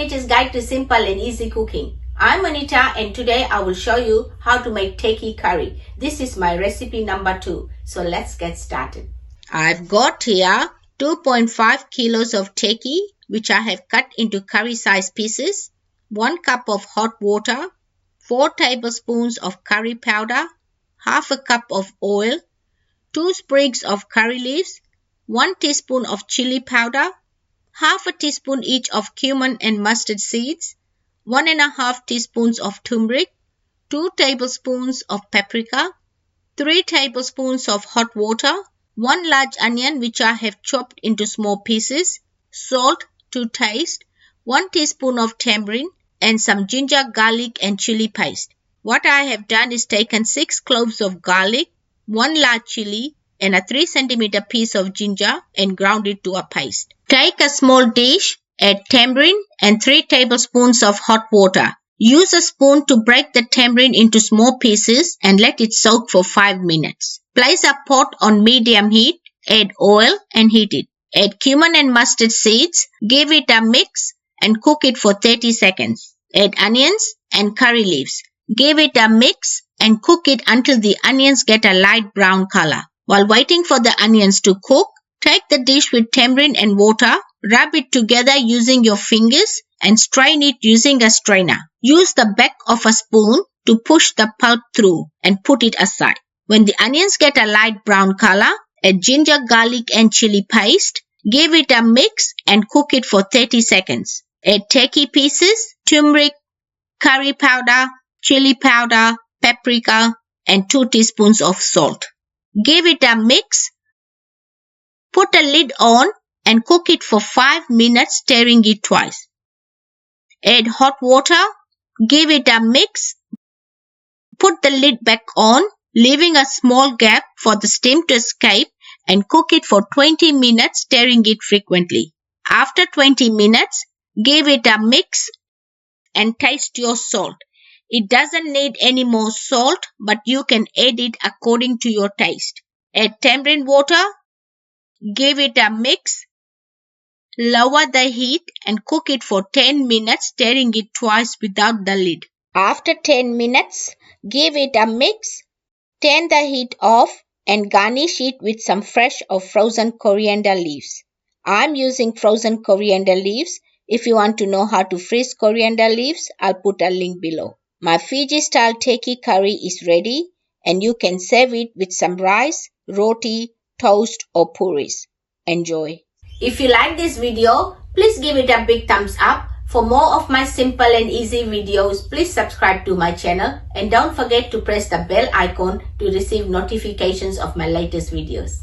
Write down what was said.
Manita's Guide to Simple and Easy Cooking. I'm Manita and today I will show you how to make Tsp curry. This is my recipe number 2. So let's get started. I've got here 2.5 kilos of Tsp which I have cut into curry size pieces, 1 cup of hot water, 4 tablespoons of curry powder, half a cup of oil, 2 sprigs of curry leaves, 1 teaspoon of chili powder, half a teaspoon each of cumin and mustard seeds, 1.5 teaspoons of turmeric, 2 tablespoons of paprika, 3 tablespoons of hot water, 1 large onion which I have chopped into small pieces, salt to taste, 1 teaspoon of tamarind, and some ginger, garlic and chili paste. What I have done is taken 6 cloves of garlic, 1 large chili, and a 3 cm piece of ginger and ground it to a paste. Take a small dish, add tamarind and 3 tablespoons of hot water. Use a spoon to break the tamarind into small pieces and let it soak for 5 minutes. Place a pot on medium heat, add oil and heat it. Add cumin and mustard seeds, give it a mix and cook it for 30 seconds. Add onions and curry leaves. Give it a mix and cook it until the onions get a light brown color. While waiting for the onions to cook, take the dish with tamarind and water, rub it together using your fingers and strain it using a strainer. Use the back of a spoon to push the pulp through and put it aside. When the onions get a light brown color, add ginger, garlic and chili paste. Give it a mix and cook it for 30 seconds. Add Tsp pieces, turmeric, curry powder, chili powder, paprika and 2 teaspoons of salt. Give it a mix. Put a lid on and cook it for 5 minutes, stirring it twice. Add hot water. Give it a mix. Put the lid back on, leaving a small gap for the steam to escape and cook it for 20 minutes, stirring it frequently. After 20 minutes, give it a mix and taste your salt. It doesn't need any more salt, but you can add it according to your taste. Add tamarind water. Give it a mix. Lower the heat and cook it for 10 minutes, stirring it twice without the lid. After 10 minutes, give it a mix. Turn the heat off and garnish it with some fresh or frozen coriander leaves. I'm using frozen coriander leaves. If you want to know how to freeze coriander leaves, I'll put a link below. My Fiji style Tsp curry is ready and you can serve it with some rice, roti, toast or puris. Enjoy. If you like this video, please give it a big thumbs up. For more of my simple and easy videos, please subscribe to my channel and don't forget to press the bell icon to receive notifications of my latest videos.